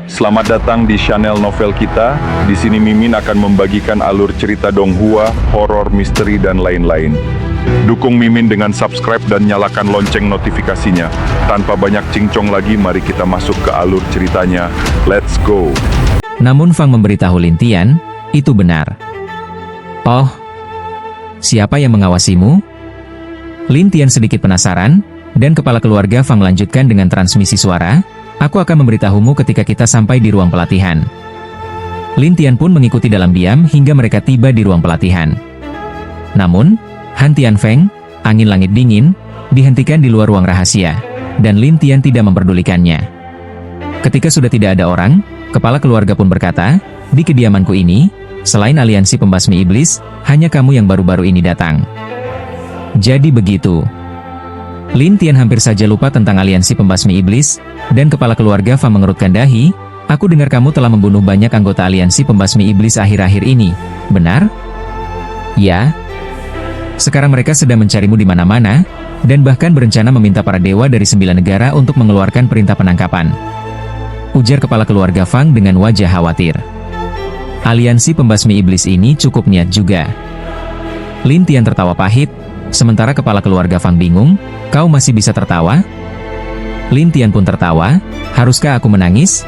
Selamat datang di channel novel kita. Di sini Mimin akan membagikan alur cerita donghua, horor, misteri, dan lain-lain. Dukung Mimin dengan subscribe dan nyalakan lonceng notifikasinya. Tanpa banyak cincong lagi, mari kita masuk ke alur ceritanya. Let's go! Namun Fang memberitahu Lin Tian, itu benar. Oh, siapa yang mengawasimu? Lin Tian sedikit penasaran, dan kepala keluarga Fang melanjutkan dengan transmisi suara, aku akan memberitahumu ketika kita sampai di ruang pelatihan. Lin Tian pun mengikuti dalam diam hingga mereka tiba di ruang pelatihan. Namun, Han Tianfeng, angin langit dingin, dihentikan di luar ruang rahasia, dan Lin Tian tidak memperdulikannya. Ketika sudah tidak ada orang, kepala keluarga pun berkata, di kediamanku ini, selain aliansi pembasmi iblis, hanya kamu yang baru-baru ini datang. Jadi begitu. Lin Tian hampir saja lupa tentang aliansi pembasmi iblis, dan kepala keluarga Fang mengerutkan dahi, aku dengar kamu telah membunuh banyak anggota aliansi pembasmi iblis akhir-akhir ini, benar? Ya. Sekarang mereka sedang mencarimu di mana-mana, dan bahkan berencana meminta para dewa dari 9 negara untuk mengeluarkan perintah penangkapan. Ujar kepala keluarga Fang dengan wajah khawatir. Aliansi pembasmi iblis ini cukup niat juga. Lin Tian tertawa pahit, sementara kepala keluarga Fang bingung, kau masih bisa tertawa? Lin Tian pun tertawa, haruskah aku menangis?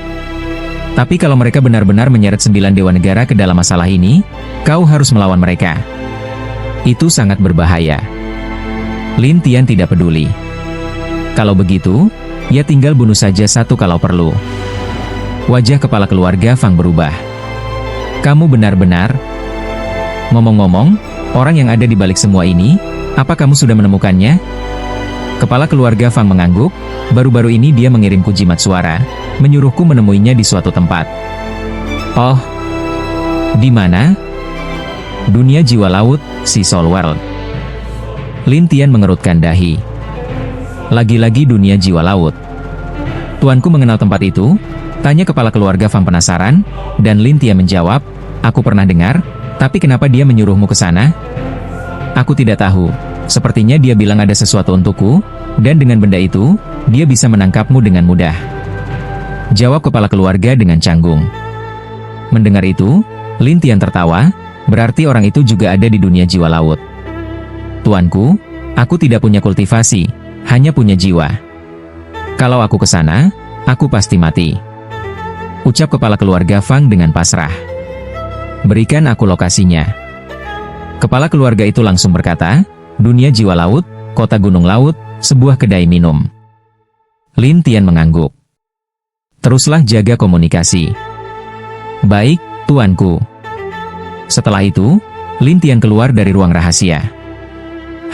Tapi kalau mereka benar-benar menyeret 9 dewa negara ke dalam masalah ini, kau harus melawan mereka. Itu sangat berbahaya. Lin Tian tidak peduli. Kalau begitu, ya tinggal bunuh saja satu kalau perlu. Wajah kepala keluarga Fang berubah. Kamu benar-benar... Ngomong-ngomong, orang yang ada di balik semua ini, apa kamu sudah menemukannya? Kepala keluarga Fang mengangguk, baru-baru ini dia mengirimku jimat suara, menyuruhku menemuinya di suatu tempat. Oh, di mana? Dunia jiwa laut, Sea Soul World. Lin Tian mengerutkan dahi. Lagi-lagi dunia jiwa laut. Tuanku mengenal tempat itu? Tanya kepala keluarga Fang penasaran, dan Lin Tian menjawab, aku pernah dengar, tapi kenapa dia menyuruhmu ke sana? Aku tidak tahu. Sepertinya dia bilang ada sesuatu untukku, dan dengan benda itu, dia bisa menangkapmu dengan mudah. Jawab kepala keluarga dengan canggung. Mendengar itu, Lin Tian tertawa, berarti orang itu juga ada di dunia jiwa laut. Tuanku, aku tidak punya kultivasi, hanya punya jiwa. Kalau aku ke sana, aku pasti mati. Ucap kepala keluarga Fang dengan pasrah. Berikan aku lokasinya. Kepala keluarga itu langsung berkata, dunia jiwa laut, kota gunung laut, sebuah kedai minum. Lin Tian mengangguk. Teruslah jaga komunikasi. Baik, tuanku. Setelah itu, Lin Tian keluar dari ruang rahasia.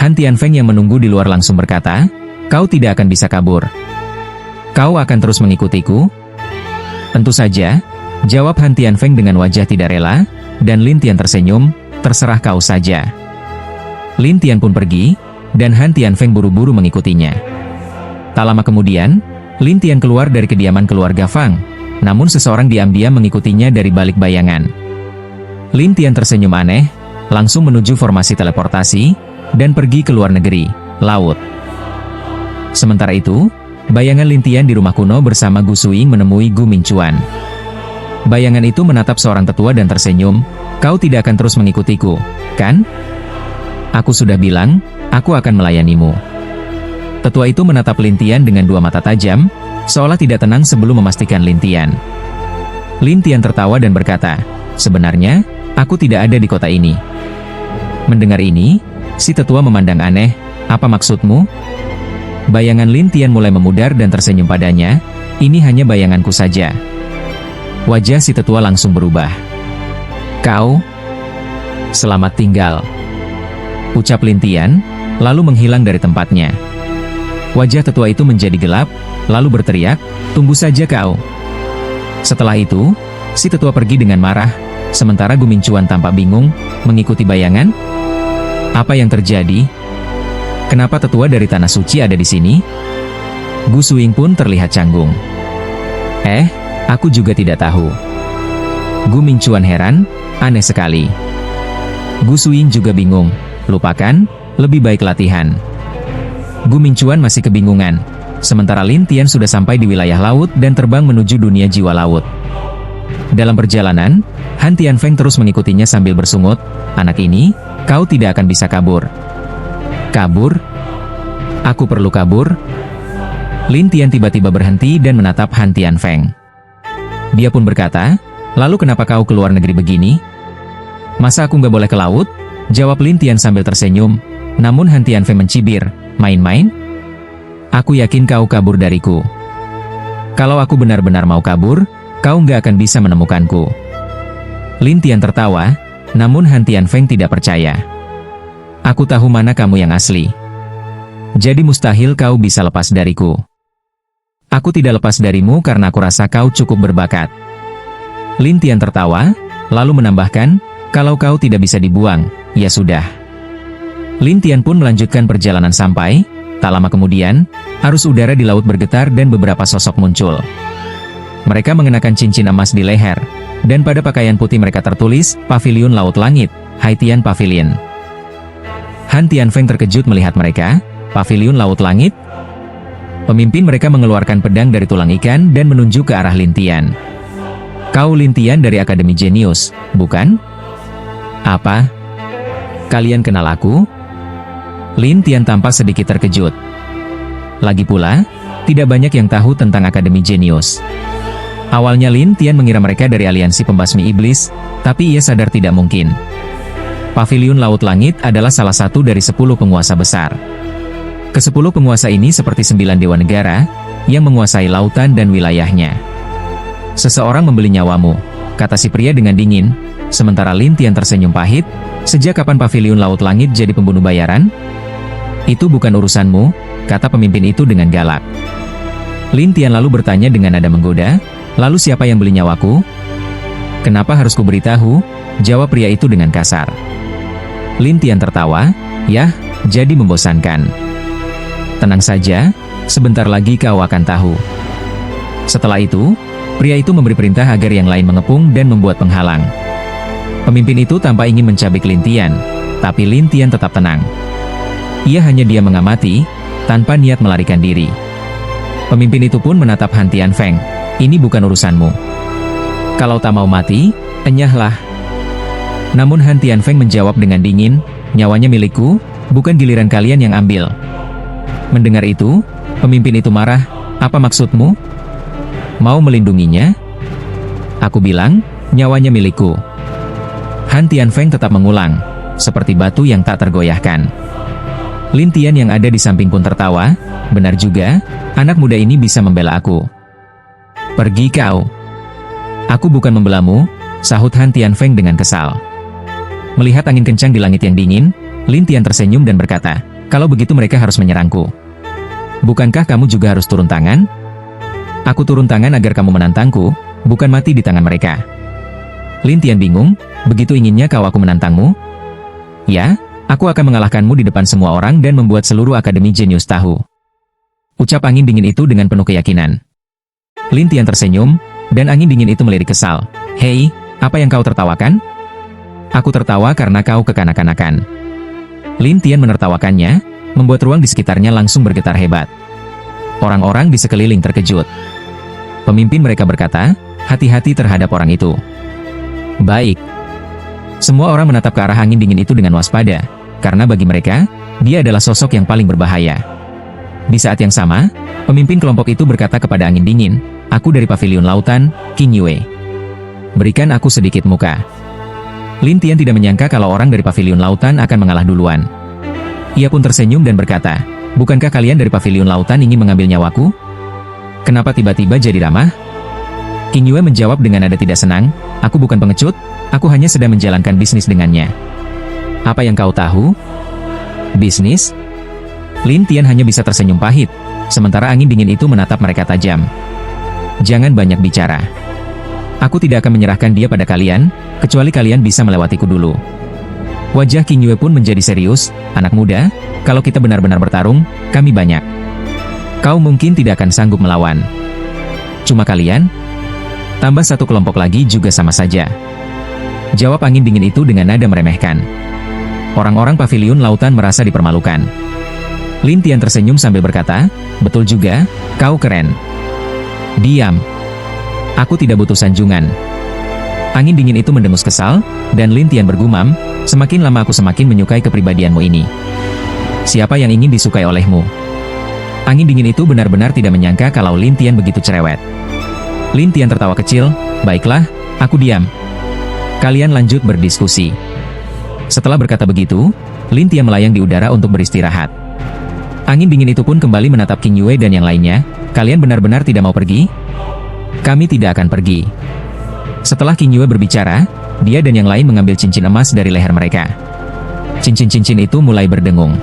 Han Tianfeng yang menunggu di luar langsung berkata, kau tidak akan bisa kabur. Kau akan terus mengikutiku? Tentu saja, jawab Han Tianfeng dengan wajah tidak rela, dan Lin Tian tersenyum, terserah kau saja. Lin Tian pun pergi, dan Han Tianfeng buru-buru mengikutinya. Tak lama kemudian, Lin Tian keluar dari kediaman keluarga Fang, namun seseorang diam-diam mengikutinya dari balik bayangan. Lin Tian tersenyum aneh, langsung menuju formasi teleportasi, dan pergi ke luar negeri, laut. Sementara itu, bayangan Lin Tian di rumah kuno bersama Gu Suying menemui Gu Mingchuan. Bayangan itu menatap seorang tetua dan tersenyum, kau tidak akan terus mengikutiku, kan? Aku sudah bilang, aku akan melayanimu. Tetua itu menatap Lin Tian dengan dua mata tajam, seolah tidak tenang sebelum memastikan Lin Tian. Lin Tian tertawa dan berkata, sebenarnya, aku tidak ada di kota ini. Mendengar ini, si tetua memandang aneh, apa maksudmu? Bayangan Lin Tian mulai memudar dan tersenyum padanya, ini hanya bayanganku saja. Wajah si tetua langsung berubah. Kau? Selamat tinggal. Ucap Lin Tian, lalu menghilang dari tempatnya. Wajah tetua itu menjadi gelap, lalu berteriak, tunggu saja kau. Setelah itu, si tetua pergi dengan marah, sementara Gu Mingchuan tampak bingung, mengikuti bayangan. Apa yang terjadi? Kenapa tetua dari Tanah Suci ada di sini? Gu Suying pun terlihat canggung. Aku juga tidak tahu. Gu Mingchuan heran, aneh sekali. Gu Suying juga bingung. Lupakan, lebih baik latihan. Gu Mingchuan masih kebingungan. sementara Lin Tian sudah sampai di wilayah laut dan terbang menuju dunia jiwa laut. Dalam perjalanan, Han Tianfeng terus mengikutinya sambil bersungut, "Anak ini, kau tidak akan bisa kabur." "Kabur? Aku perlu kabur?" Lin Tian tiba-tiba berhenti dan menatap Han Tianfeng. Dia pun berkata, "Lalu kenapa kau keluar negeri begini?" "Masa aku nggak boleh ke laut?" jawab Lin Tian sambil tersenyum. Namun Han Tianfeng mencibir, "Main-main? Aku yakin kau kabur dariku. Kalau aku benar-benar mau kabur, kau nggak akan bisa menemukanku." Lin Tian tertawa, namun Han Tianfeng tidak percaya. "Aku tahu mana kamu yang asli. Jadi mustahil kau bisa lepas dariku." "Aku tidak lepas darimu karena aku rasa kau cukup berbakat." Lin Tian tertawa, lalu menambahkan, "Kalau kau tidak bisa dibuang, ya sudah." Lin Tian pun melanjutkan perjalanan sampai, tak lama kemudian, arus udara di laut bergetar dan beberapa sosok muncul. Mereka mengenakan cincin emas di leher, dan pada pakaian putih mereka tertulis, "Paviliun Laut Langit, Haitian Pavilion." Han Tianfeng terkejut melihat mereka. "Paviliun Laut Langit?" Pemimpin mereka mengeluarkan pedang dari tulang ikan dan menuju ke arah Lin Tian. "Kau Lin Tian dari Akademi Jenius, bukan?" "Apa? Kalian kenal aku?" Lin Tian tampak sedikit terkejut. Lagi pula, tidak banyak yang tahu tentang Akademi Jenius. Awalnya Lin Tian mengira mereka dari aliansi pembasmi iblis, tapi ia sadar tidak mungkin. Paviliun Laut Langit adalah salah satu dari 10 penguasa besar. Ke-10 penguasa ini seperti 9 dewa negara, yang menguasai lautan dan wilayahnya. "Seseorang membeli nyawamu," kata si pria dengan dingin, sementara Lin Tian tersenyum pahit. "Sejak kapan Paviliun Laut Langit jadi pembunuh bayaran?" "Itu bukan urusanmu," kata pemimpin itu dengan galak. Lin Tian lalu bertanya dengan nada menggoda, "Lalu siapa yang beli nyawaku?" "Kenapa harus kuberitahu?" jawab pria itu dengan kasar. Lin Tian tertawa, "Yah, jadi membosankan. Tenang saja, sebentar lagi kau akan tahu." Setelah itu, pria itu memberi perintah agar yang lain mengepung dan membuat penghalang. Pemimpin itu tampak ingin mencabik Lin Tian, tapi Lin Tian tetap tenang. Ia hanya diam mengamati, tanpa niat melarikan diri. Pemimpin itu pun menatap Han Tianfeng, "Ini bukan urusanmu. Kalau tak mau mati, enyahlah." Namun Han Tianfeng menjawab dengan dingin, "Nyawanya milikku, bukan giliran kalian yang ambil." Mendengar itu, pemimpin itu marah, "Apa maksudmu? Mau melindunginya?" "Aku bilang, nyawanya milikku." Han Tianfeng tetap mengulang, seperti batu yang tak tergoyahkan. Lin Tian yang ada di samping pun tertawa, "Benar juga, anak muda ini bisa membela aku." "Pergi kau." "Aku bukan membelamu," sahut Han Tianfeng dengan kesal. Melihat angin kencang di langit yang dingin, Lin Tian tersenyum dan berkata, "Kalau begitu mereka harus menyerangku. Bukankah kamu juga harus turun tangan?" "Aku turun tangan agar kamu menantangku, bukan mati di tangan mereka." Lin Tian bingung, "Begitu inginnya kau aku menantangmu?" "Ya, aku akan mengalahkanmu di depan semua orang dan membuat seluruh Akademi Jenius tahu." Ucap angin dingin itu dengan penuh keyakinan. Lin Tian tersenyum, dan angin dingin itu melirik kesal. "Hei, apa yang kau tertawakan?" "Aku tertawa karena kau kekanak-kanakan." Lin Tian menertawakannya, membuat ruang di sekitarnya langsung bergetar hebat. Orang-orang di sekeliling terkejut. Pemimpin mereka berkata, "Hati-hati terhadap orang itu." "Baik." Semua orang menatap ke arah angin dingin itu dengan waspada, karena bagi mereka, dia adalah sosok yang paling berbahaya. Di saat yang sama, pemimpin kelompok itu berkata kepada angin dingin, "Aku dari Paviliun Lautan, Qin Yue. Berikan aku sedikit muka." Lin Tian tidak menyangka kalau orang dari Paviliun Lautan akan mengalah duluan. Ia pun tersenyum dan berkata, "Bukankah kalian dari Paviliun Lautan ingin mengambil nyawaku? Kenapa tiba-tiba jadi ramah?" Qin Yue menjawab dengan nada tidak senang, "Aku bukan pengecut, aku hanya sedang menjalankan bisnis dengannya." "Apa yang kau tahu?" "Bisnis?" Lin Tian hanya bisa tersenyum pahit, sementara angin dingin itu menatap mereka tajam. "Jangan banyak bicara. Aku tidak akan menyerahkan dia pada kalian, kecuali kalian bisa melewatiku dulu." Wajah Qin Yue pun menjadi serius, "Anak muda, kalau kita benar-benar bertarung, kami banyak. Kau mungkin tidak akan sanggup melawan. Cuma kalian? Tambah satu kelompok lagi juga sama saja." Jawab angin dingin itu dengan nada meremehkan. Orang-orang Paviliun Lautan merasa dipermalukan. Lin Tian tersenyum sambil berkata, "Betul juga, kau keren." "Diam. Aku tidak butuh sanjungan." Angin dingin itu mendengus kesal, dan Lin Tian bergumam, "Semakin lama aku semakin menyukai kepribadianmu ini. Siapa yang ingin disukai olehmu?" Angin dingin itu benar-benar tidak menyangka kalau Lin Tian begitu cerewet. Lin Tian tertawa kecil, "Baiklah, aku diam. Kalian lanjut berdiskusi." Setelah berkata begitu, Lin Tian melayang di udara untuk beristirahat. Angin dingin itu pun kembali menatap Qing Yue dan yang lainnya. "Kalian benar-benar tidak mau pergi?" "Kami tidak akan pergi." Setelah Qing Yue berbicara, dia dan yang lain mengambil cincin emas dari leher mereka. Cincin-cincin itu mulai berdengung.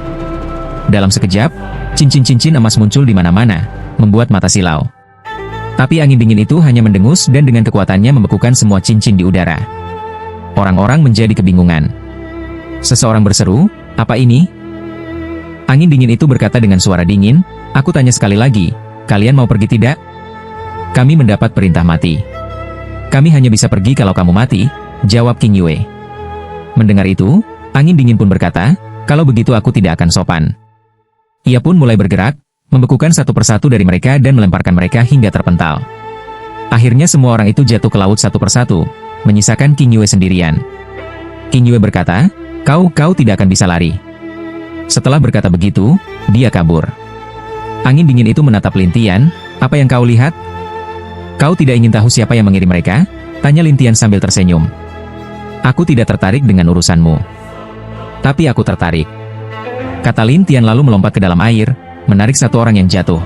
Dalam sekejap, cincin-cincin emas muncul di mana-mana, membuat mata silau. Tapi angin dingin itu hanya mendengus dan dengan kekuatannya membekukan semua cincin di udara. Orang-orang menjadi kebingungan. Seseorang berseru, "Apa ini?" Angin dingin itu berkata dengan suara dingin, "Aku tanya sekali lagi, kalian mau pergi tidak? Kami mendapat perintah mati." "Kami hanya bisa pergi kalau kamu mati," jawab Qing Yue. Mendengar itu, angin dingin pun berkata, "Kalau begitu aku tidak akan sopan." Ia pun mulai bergerak, membekukan satu persatu dari mereka dan melemparkan mereka hingga terpental. Akhirnya semua orang itu jatuh ke laut satu persatu, menyisakan Qing Yue sendirian. Qing Yue berkata, Kau tidak akan bisa lari." Setelah berkata begitu, dia kabur. Angin dingin itu menatap Lin Tian, "Apa yang kau lihat?" "Kau tidak ingin tahu siapa yang mengirim mereka?" tanya Lin Tian sambil tersenyum. "Aku tidak tertarik dengan urusanmu." "Tapi aku tertarik," kata Lin Tian lalu melompat ke dalam air, menarik satu orang yang jatuh.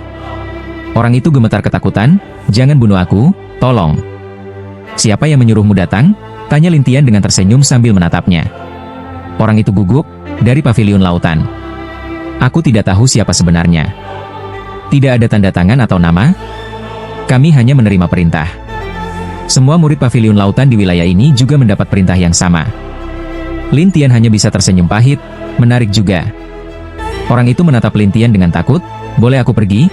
Orang itu gemetar ketakutan, "Jangan bunuh aku, tolong." "Siapa yang menyuruhmu datang?" tanya Lin Tian dengan tersenyum sambil menatapnya. Orang itu gugup, "Dari pavilion lautan." "Aku tidak tahu siapa sebenarnya. Tidak ada tanda tangan atau nama. Kami hanya menerima perintah." Semua murid pavilion lautan di wilayah ini juga mendapat perintah yang sama. Lin Tian hanya bisa tersenyum pahit, menarik juga. Orang itu menatap Lin Tian dengan takut, "Boleh aku pergi?"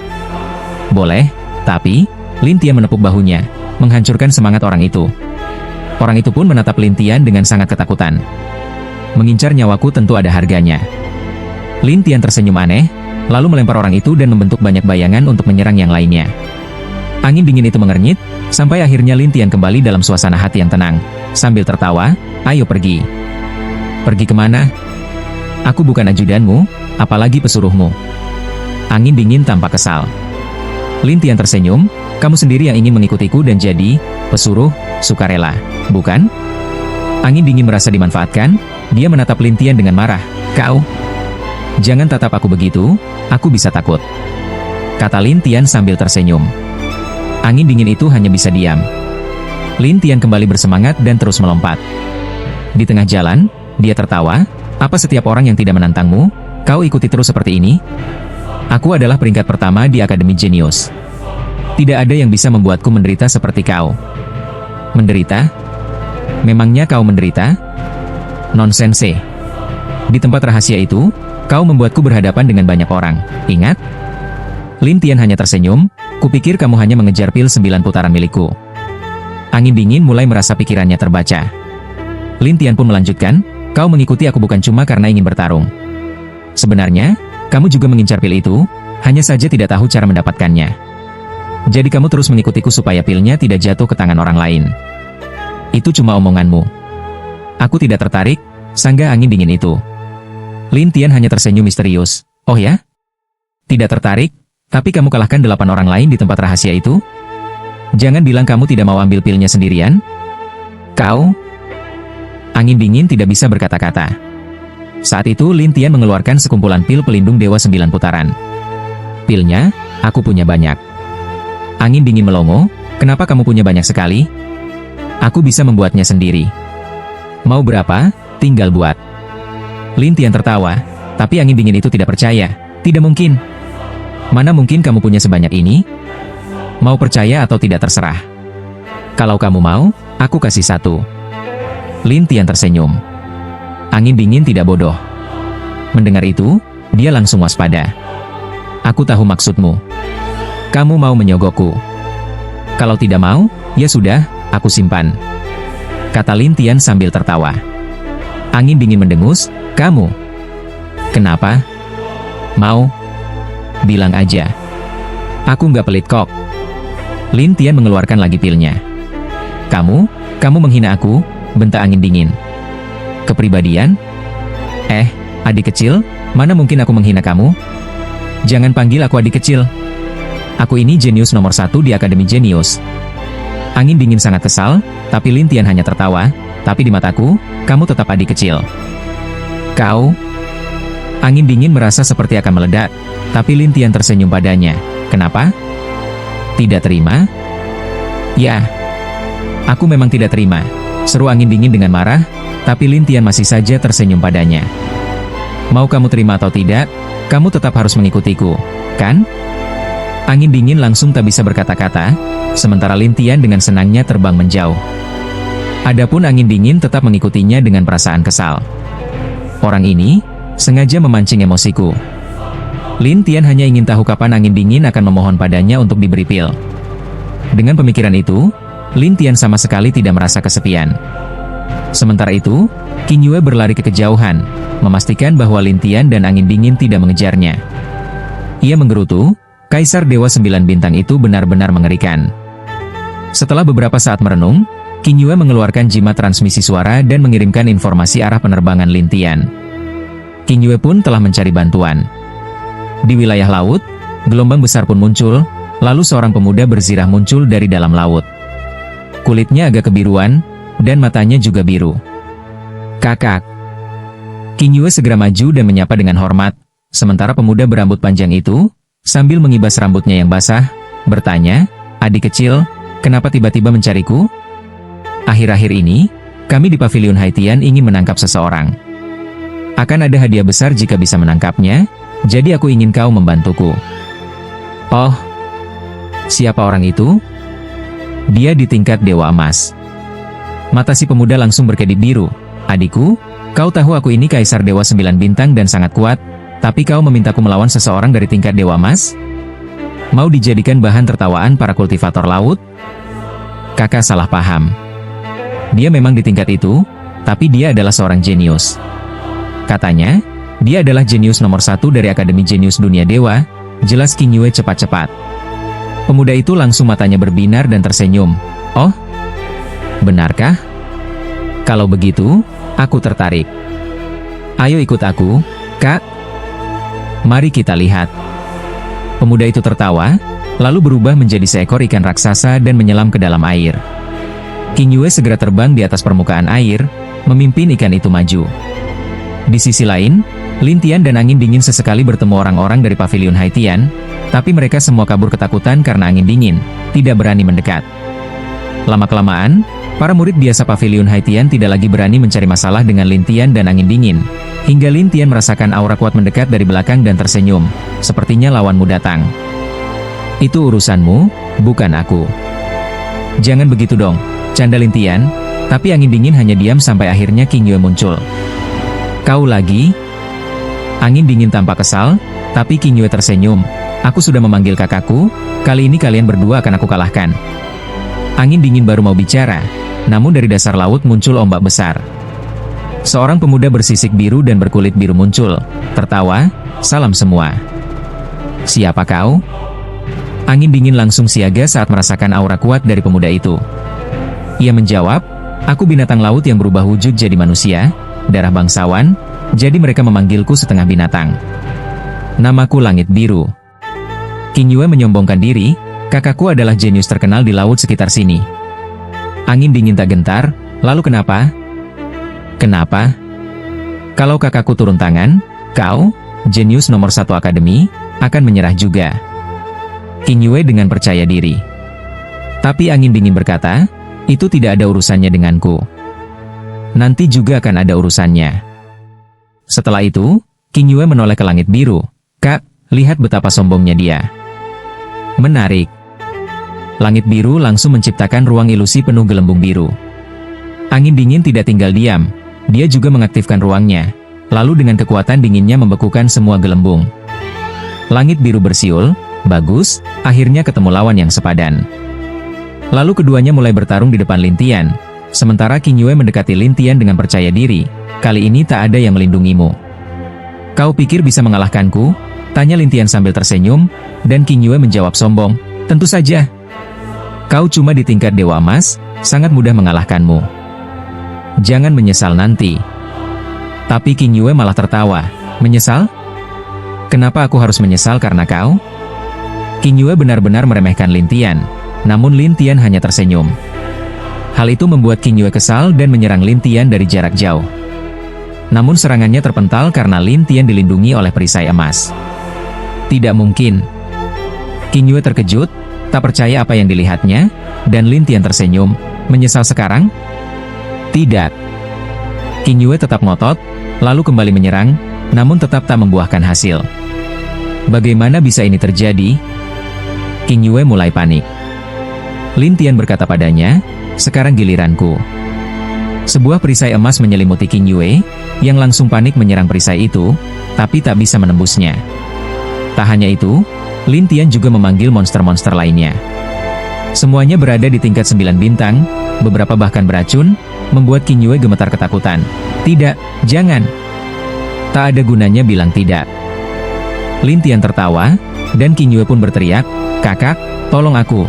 "Boleh, tapi..." Lin Tian menepuk bahunya, menghancurkan semangat orang itu. Orang itu pun menatap Lin Tian dengan sangat ketakutan. "Mengincar nyawaku tentu ada harganya." Lin Tian tersenyum aneh, lalu melempar orang itu dan membentuk banyak bayangan untuk menyerang yang lainnya. Angin dingin itu mengernyit, sampai akhirnya Lin Tian kembali dalam suasana hati yang tenang. Sambil tertawa, "Ayo pergi." "Pergi kemana? Aku bukan ajudanmu, apalagi pesuruhmu." Angin dingin tampak kesal. Lin Tian tersenyum, "Kamu sendiri yang ingin mengikutiku dan jadi pesuruh sukarela, bukan?" Angin dingin merasa dimanfaatkan, dia menatap Lin Tian dengan marah. "Kau? Jangan tatap aku begitu, aku bisa takut," kata Lin Tian sambil tersenyum. Angin dingin itu hanya bisa diam. Lin Tian kembali bersemangat dan terus melompat. Di tengah jalan, dia tertawa, "Apa setiap orang yang tidak menantangmu, kau ikuti terus seperti ini? Aku adalah peringkat pertama di Akademi Jenius. Tidak ada yang bisa membuatku menderita seperti kau." "Menderita? Memangnya kau menderita?" "Nonsense. Di tempat rahasia itu, kau membuatku berhadapan dengan banyak orang, ingat?" Lin Tian hanya tersenyum, "Kupikir kamu hanya mengejar pil 9 putaran milikku." Angin dingin mulai merasa pikirannya terbaca. Lin Tian pun melanjutkan, "Kau mengikuti aku bukan cuma karena ingin bertarung. Sebenarnya, kamu juga mengincar pil itu, hanya saja tidak tahu cara mendapatkannya. Jadi kamu terus mengikutiku supaya pilnya tidak jatuh ke tangan orang lain. Itu cuma omonganmu." "Aku tidak tertarik," sanggah angin dingin itu. Lin Tian hanya tersenyum misterius. "Oh ya? Tidak tertarik? Tapi kamu kalahkan 8 orang lain di tempat rahasia itu? Jangan bilang kamu tidak mau ambil pilnya sendirian? Kau?" Angin dingin tidak bisa berkata-kata. Saat itu Lin Tian mengeluarkan sekumpulan pil pelindung Dewa 9 putaran. "Pilnya, aku punya banyak." Angin dingin melongo, "Kenapa kamu punya banyak sekali? Aku bisa membuatnya sendiri." "Mau berapa? Tinggal buat." Lin Tian tertawa, tapi angin dingin itu tidak percaya. "Tidak mungkin. Mana mungkin kamu punya sebanyak ini? Mau percaya atau tidak terserah. Kalau kamu mau, aku kasih 1. Lin Tian tersenyum. Angin dingin tidak bodoh. Mendengar itu, dia langsung waspada. "Aku tahu maksudmu. Kamu mau menyogokku. Kalau tidak mau, ya sudah, aku simpan," kata Lin Tian sambil tertawa. Angin dingin mendengus, "Kamu? Kenapa? Mau? bilang aja. Aku nggak pelit kok. Lin Tian mengeluarkan lagi pilnya. Kamu menghina aku, bentak angin dingin. Kepribadian? Adik kecil, mana mungkin aku menghina kamu? Jangan panggil aku adik kecil. Aku ini jenius nomor 1 di Akademi Jenius. Angin dingin sangat kesal, tapi Lin Tian hanya tertawa, tapi di mataku, kamu tetap adik kecil. Kau? Angin dingin merasa seperti akan meledak, tapi Lin Tian tersenyum padanya. Kenapa? Tidak terima? Ya, aku memang tidak terima, seru angin dingin dengan marah, tapi Lin Tian masih saja tersenyum padanya. Mau kamu terima atau tidak, kamu tetap harus mengikutiku, kan? Angin dingin langsung tak bisa berkata-kata, sementara Lin Tian dengan senangnya terbang menjauh. Adapun angin dingin tetap mengikutinya dengan perasaan kesal. Orang ini sengaja memancing emosiku. Lin Tian hanya ingin tahu kapan angin dingin akan memohon padanya untuk diberi pil. Dengan pemikiran itu, Lin Tian sama sekali tidak merasa kesepian. Sementara itu, Qin Yue berlari ke kejauhan, memastikan bahwa Lin Tian dan angin dingin tidak mengejarnya. Ia menggerutu, Kaisar Dewa 9 Bintang itu benar-benar mengerikan. Setelah beberapa saat merenung, Qin Yue mengeluarkan jimat transmisi suara dan mengirimkan informasi arah penerbangan Lin Tian. Qin Yue pun telah mencari bantuan. Di wilayah laut, gelombang besar pun muncul, lalu seorang pemuda berzirah muncul dari dalam laut. Kulitnya agak kebiruan, dan matanya juga biru. Kakak. Qin Yue segera maju dan menyapa dengan hormat, sementara pemuda berambut panjang itu, sambil mengibas rambutnya yang basah, bertanya, adik kecil, kenapa tiba-tiba mencariku? Akhir-akhir ini, kami di Pavilion Haitian ingin menangkap seseorang. Akan ada hadiah besar jika bisa menangkapnya, jadi aku ingin kau membantuku. Oh, siapa orang itu? Dia di tingkat Dewa Emas. Mata si pemuda langsung berkedip biru. Adikku, kau tahu aku ini Kaisar Dewa 9 Bintang dan sangat kuat, tapi kau memintaku melawan seseorang dari tingkat Dewa Emas? Mau dijadikan bahan tertawaan para kultivator laut? Kakak salah paham. Dia memang di tingkat itu, tapi dia adalah seorang jenius. Katanya, dia adalah jenius nomor 1 dari Akademi Jenius Dunia Dewa, jelas Qin Yue cepat-cepat. Pemuda itu langsung matanya berbinar dan tersenyum. Oh, benarkah? Kalau begitu, aku tertarik. Ayo ikut aku, Kak. Mari kita lihat. Pemuda itu tertawa, lalu berubah menjadi seekor ikan raksasa dan menyelam ke dalam air. Qin Yue segera terbang di atas permukaan air, memimpin ikan itu maju. Di sisi lain, Lin Tian dan angin dingin sesekali bertemu orang-orang dari Pavilion Haitian, tapi mereka semua kabur ketakutan karena angin dingin, tidak berani mendekat. Lama-kelamaan, para murid biasa Pavilion Haitian tidak lagi berani mencari masalah dengan Lin Tian dan angin dingin, hingga Lin Tian merasakan aura kuat mendekat dari belakang dan tersenyum, sepertinya lawanmu datang. Itu urusanmu, bukan aku. Jangan begitu dong, canda Lin Tian, tapi angin dingin hanya diam sampai akhirnya Qin Yue muncul. Kau lagi? Angin dingin tampak kesal, tapi Qin Yue tersenyum. Aku sudah memanggil kakakku, kali ini kalian berdua akan aku kalahkan. Angin dingin baru mau bicara, namun dari dasar laut muncul ombak besar. Seorang pemuda bersisik biru dan berkulit biru muncul, tertawa, salam semua. Siapa kau? Angin dingin langsung siaga saat merasakan aura kuat dari pemuda itu. Ia menjawab, aku binatang laut yang berubah wujud jadi manusia, darah bangsawan, jadi mereka memanggilku setengah binatang. Namaku Langit Biru. Qin Yue menyombongkan diri, kakakku adalah jenius terkenal di laut sekitar sini. Angin dingin tak gentar, lalu kenapa? Kenapa? Kalau kakakku turun tangan, kau, jenius nomor 1 akademi, akan menyerah juga. Qin Yue dengan percaya diri. Tapi angin dingin berkata, itu tidak ada urusannya denganku. Nanti juga akan ada urusannya. Setelah itu, Qin Yue menoleh ke Langit Biru. Kak, lihat betapa sombongnya dia. Menarik. Langit Biru langsung menciptakan ruang ilusi penuh gelembung biru. Angin dingin tidak tinggal diam, dia juga mengaktifkan ruangnya, lalu dengan kekuatan dinginnya membekukan semua gelembung. Langit Biru bersiul, bagus, akhirnya ketemu lawan yang sepadan. Lalu keduanya mulai bertarung di depan Lin Tian, sementara Qin Yue mendekati Lin Tian dengan percaya diri, kali ini tak ada yang melindungimu. Kau pikir bisa mengalahkanku? Tanya Lin Tian sambil tersenyum, dan Qing Yue menjawab sombong, tentu saja. Kau cuma di tingkat Dewa Emas, sangat mudah mengalahkanmu. Jangan menyesal nanti. Tapi Qing Yue malah tertawa, menyesal? Kenapa aku harus menyesal karena kau? Qing Yue benar-benar meremehkan Lin Tian, namun Lin Tian hanya tersenyum. Hal itu membuat Qing Yue kesal dan menyerang Lin Tian dari jarak jauh. Namun serangannya terpental karena Lin Tian dilindungi oleh perisai emas. Tidak mungkin. Qing Yue terkejut, tak percaya apa yang dilihatnya, dan Lin Tian tersenyum, menyesal sekarang? Tidak. Qing Yue tetap ngotot, lalu kembali menyerang, namun tetap tak membuahkan hasil. Bagaimana bisa ini terjadi? Qing Yue mulai panik. Lin Tian berkata padanya, sekarang giliranku. Sebuah perisai emas menyelimuti Qing Yue, yang langsung panik menyerang perisai itu, tapi tak bisa menembusnya. Tak hanya itu, Lin Tian juga memanggil monster-monster lainnya. Semuanya berada di tingkat 9 bintang, beberapa bahkan beracun, membuat Qing Yue gemetar ketakutan. Tidak, jangan. Tak ada gunanya bilang tidak. Lin Tian tertawa, dan Qing Yue pun berteriak, kakak, tolong aku.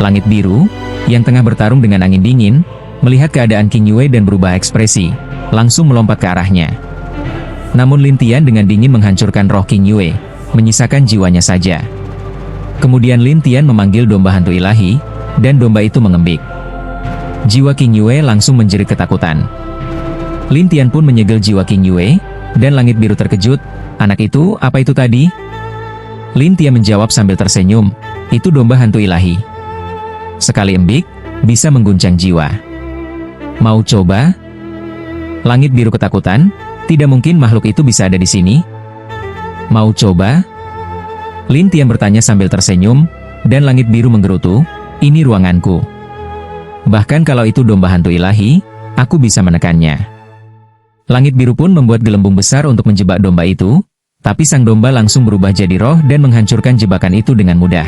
Langit biru, yang tengah bertarung dengan angin dingin, melihat keadaan Qing Yue dan berubah ekspresi, langsung melompat ke arahnya. Namun Lin Tian dengan dingin menghancurkan roh Qing Yue, menyisakan jiwanya saja. Kemudian Lin Tian memanggil domba hantu ilahi, dan domba itu mengembik. Jiwa Qing Yue langsung menjerit ketakutan. Lin Tian pun menyegel jiwa Qing Yue, dan langit biru terkejut, anak itu, apa itu tadi? Lin Tian menjawab sambil tersenyum, itu domba hantu ilahi. Sekali embik, bisa mengguncang jiwa. Mau coba? Langit biru ketakutan, tidak mungkin makhluk itu bisa ada di sini. Mau coba? Lin Tian bertanya sambil tersenyum, dan langit biru menggerutu, ini ruanganku. Bahkan kalau itu domba hantu ilahi, aku bisa menekannya. Langit biru pun membuat gelembung besar untuk menjebak domba itu, tapi sang domba langsung berubah jadi roh dan menghancurkan jebakan itu dengan mudah.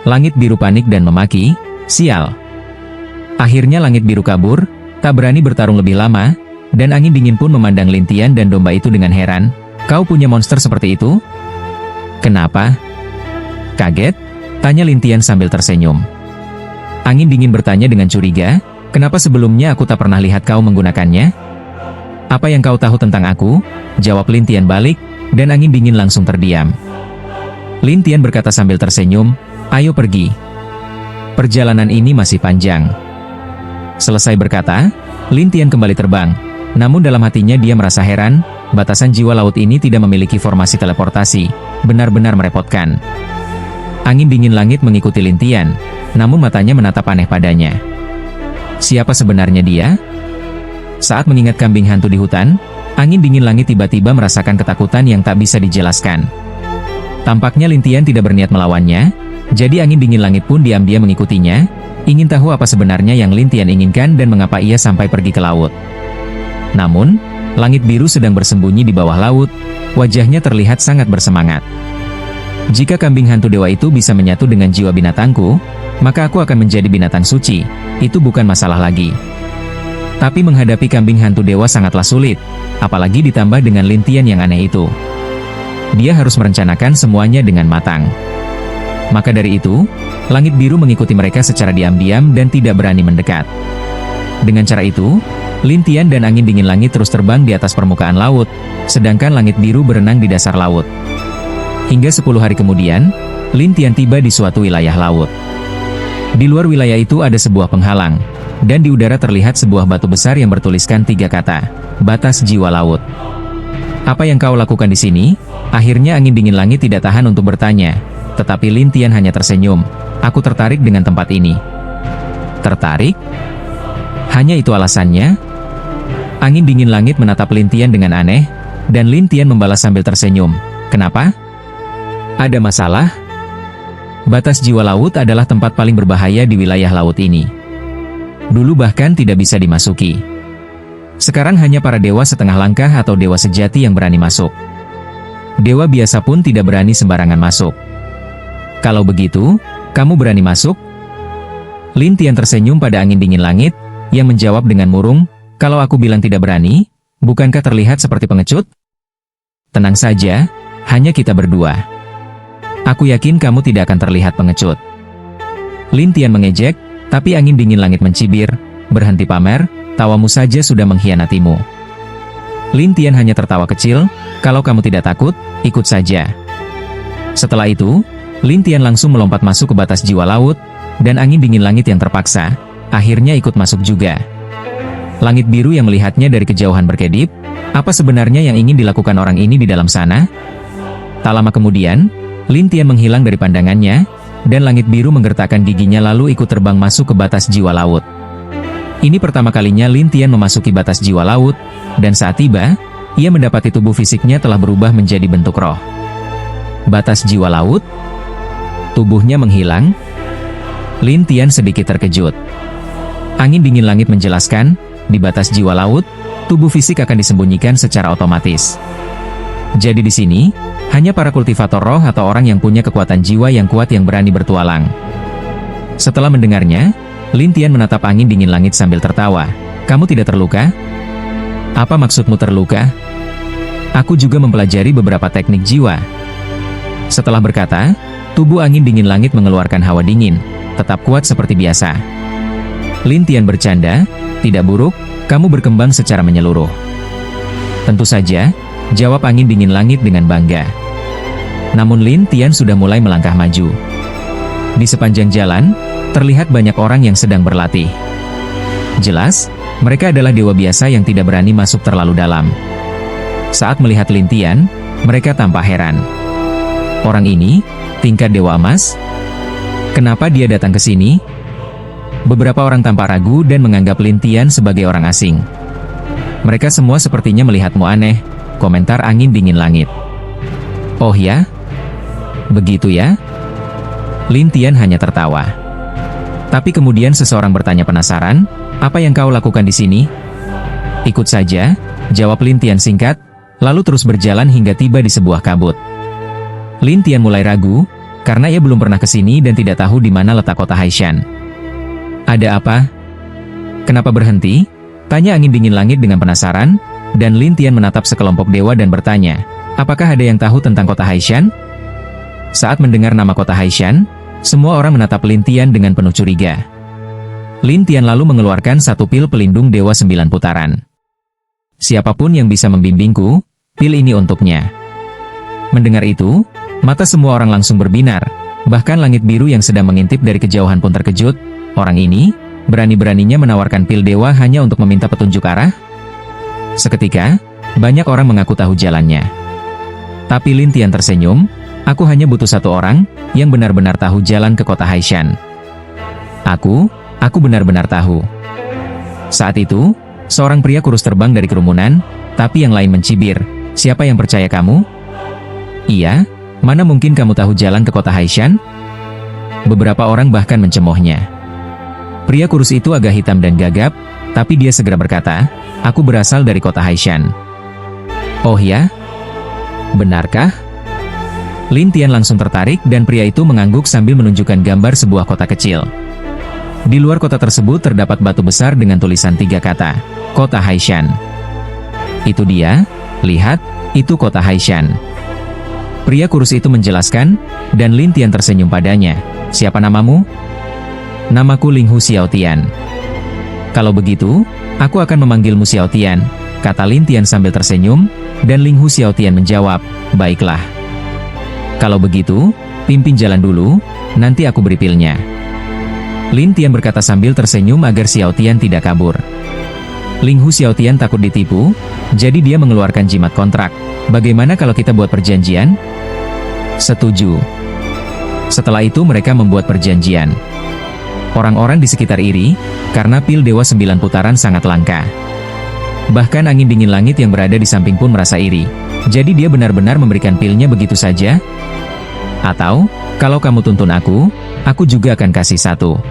Langit biru panik dan memaki, sial. Akhirnya langit biru kabur, tak berani bertarung lebih lama, dan angin dingin pun memandang Lin Tian dan domba itu dengan heran. Kau punya monster seperti itu? Kenapa? Kaget? Tanya Lin Tian sambil tersenyum. Angin dingin bertanya dengan curiga, kenapa sebelumnya aku tak pernah lihat kau menggunakannya? Apa yang kau tahu tentang aku? Jawab Lin Tian balik, dan angin dingin langsung terdiam. Lin Tian berkata sambil tersenyum, ayo pergi. Perjalanan ini masih panjang. Selesai berkata, Lin Tian kembali terbang. Namun dalam hatinya dia merasa heran, batasan jiwa laut ini tidak memiliki formasi teleportasi, benar-benar merepotkan. Angin dingin langit mengikuti Lin Tian, namun matanya menatap aneh padanya. Siapa sebenarnya dia? Saat mengingat kambing hantu di hutan, angin dingin langit tiba-tiba merasakan ketakutan yang tak bisa dijelaskan. Tampaknya Lin Tian tidak berniat melawannya, jadi angin dingin langit pun diam-diam mengikutinya, ingin tahu apa sebenarnya yang Lin Tian inginkan dan mengapa ia sampai pergi ke laut. Namun, langit biru sedang bersembunyi di bawah laut, wajahnya terlihat sangat bersemangat. Jika kambing hantu dewa itu bisa menyatu dengan jiwa binatangku, maka aku akan menjadi binatang suci, itu bukan masalah lagi. Tapi menghadapi kambing hantu dewa sangatlah sulit, apalagi ditambah dengan Lin Tian yang aneh itu. Dia harus merencanakan semuanya dengan matang. Maka dari itu, langit biru mengikuti mereka secara diam-diam dan tidak berani mendekat. Dengan cara itu, Lin Tian dan angin dingin langit terus terbang di atas permukaan laut, sedangkan langit biru berenang di dasar laut. Hingga 10 hari kemudian, Lin Tian tiba di suatu wilayah laut. Di luar wilayah itu ada sebuah penghalang, dan di udara terlihat sebuah batu besar yang bertuliskan 3 kata, batas jiwa laut. Apa yang kau lakukan di sini? Akhirnya angin dingin langit tidak tahan untuk bertanya, tetapi Lin Tian hanya tersenyum. Aku tertarik dengan tempat ini. Tertarik? Hanya itu alasannya? Angin dingin langit menatap Lin Tian dengan aneh, dan Lin Tian membalas sambil tersenyum. Kenapa? Ada masalah? Batas jiwa laut adalah tempat paling berbahaya di wilayah laut ini. Dulu bahkan tidak bisa dimasuki. Sekarang hanya para dewa setengah langkah atau dewa sejati yang berani masuk. Dewa biasa pun tidak berani sembarangan masuk. Kalau begitu, kamu berani masuk? Lin Tian tersenyum pada angin dingin langit, yang menjawab dengan murung, kalau aku bilang tidak berani, bukankah terlihat seperti pengecut? Tenang saja, hanya kita berdua. Aku yakin kamu tidak akan terlihat pengecut. Lin Tian mengejek, tapi angin dingin langit mencibir. Berhenti pamer, tawamu saja sudah mengkhianatimu. Lin Tian hanya tertawa kecil, kalau kamu tidak takut, ikut saja. Setelah itu, Lin Tian langsung melompat masuk ke batas jiwa laut, dan angin dingin langit yang terpaksa, akhirnya ikut masuk juga. Langit biru yang melihatnya dari kejauhan berkedip, apa sebenarnya yang ingin dilakukan orang ini di dalam sana? Tak lama kemudian, Lin Tian menghilang dari pandangannya, dan langit biru menggertakkan giginya lalu ikut terbang masuk ke batas jiwa laut. Ini pertama kalinya Lin Tian memasuki batas jiwa laut, dan saat tiba, ia mendapati tubuh fisiknya telah berubah menjadi bentuk roh. Batas jiwa laut? Tubuhnya menghilang? Lin Tian sedikit terkejut. Angin dingin langit menjelaskan, di batas jiwa laut, tubuh fisik akan disembunyikan secara otomatis. Jadi di sini, hanya para kultivator roh atau orang yang punya kekuatan jiwa yang kuat yang berani bertualang. Setelah mendengarnya, Lin Tian menatap angin dingin langit sambil tertawa. Kamu tidak terluka? Apa maksudmu terluka? Aku juga mempelajari beberapa teknik jiwa. Setelah berkata, tubuh angin dingin langit mengeluarkan hawa dingin, tetap kuat seperti biasa. Lin Tian bercanda, tidak buruk, kamu berkembang secara menyeluruh. Tentu saja, jawab angin dingin langit dengan bangga. Namun Lin Tian sudah mulai melangkah maju. Di sepanjang jalan, terlihat banyak orang yang sedang berlatih. Jelas, mereka adalah dewa biasa yang tidak berani masuk terlalu dalam. Saat melihat Lin Tian, mereka tampak heran. Orang ini, tingkat dewa emas? Kenapa dia datang ke sini? Beberapa orang tampak ragu dan menganggap Lin Tian sebagai orang asing. Mereka semua sepertinya melihatmu aneh, komentar angin dingin langit. Oh ya? Begitu ya? Lin Tian hanya tertawa. Tapi kemudian seseorang bertanya penasaran, apa yang kau lakukan di sini? Ikut saja, jawab Lin Tian singkat, lalu terus berjalan hingga tiba di sebuah kabut. Lin Tian mulai ragu, karena ia belum pernah ke sini dan tidak tahu di mana letak kota Haishan. Ada apa? Kenapa berhenti? Tanya angin dingin langit dengan penasaran, dan Lin Tian menatap sekelompok dewa dan bertanya, apakah ada yang tahu tentang kota Haishan? Saat mendengar nama kota Haishan, semua orang menatap Lin Tian dengan penuh curiga. Lin Tian lalu mengeluarkan satu pil pelindung dewa 9 putaran. Siapapun yang bisa membimbingku, pil ini untuknya. Mendengar itu, mata semua orang langsung berbinar, bahkan langit biru yang sedang mengintip dari kejauhan pun terkejut. Orang ini, berani-beraninya menawarkan pil dewa hanya untuk meminta petunjuk arah? Seketika, banyak orang mengaku tahu jalannya. Tapi Lin Tian tersenyum, aku hanya butuh satu orang, yang benar-benar tahu jalan ke kota Haishan. Aku benar-benar tahu. Saat itu, seorang pria kurus terbang dari kerumunan, tapi yang lain mencibir, siapa yang percaya kamu? Iya, mana mungkin kamu tahu jalan ke kota Haishan? Beberapa orang bahkan mencemoohnya. Pria kurus itu agak hitam dan gagap, tapi dia segera berkata, aku berasal dari kota Haishan. Oh ya? Benarkah? Lin Tian langsung tertarik dan pria itu mengangguk sambil menunjukkan gambar sebuah kota kecil. Di luar kota tersebut terdapat batu besar dengan tulisan 3 kata, Kota Haishan. Itu dia, lihat, itu kota Haishan. Pria kurus itu menjelaskan, dan Lin Tian tersenyum padanya. Siapa namamu? Namaku Ling Hu Xiaotian. Kalau begitu, aku akan memanggilmu Xiaotian, kata Lin Tian sambil tersenyum, dan Ling Hu Xiaotian menjawab, baiklah. Kalau begitu, pimpin jalan dulu, nanti aku beri pilnya. Lin Tian berkata sambil tersenyum agar Xiaotian tidak kabur. Ling Hu Xiaotian takut ditipu, jadi dia mengeluarkan jimat kontrak. Bagaimana kalau kita buat perjanjian? Setuju. Setelah itu mereka membuat perjanjian. Orang-orang di sekitar iri, karena pil dewa 9 putaran sangat langka. Bahkan angin dingin langit yang berada di samping pun merasa iri. Jadi dia benar-benar memberikan pilnya begitu saja? Atau, kalau kamu tuntun aku juga akan kasih satu.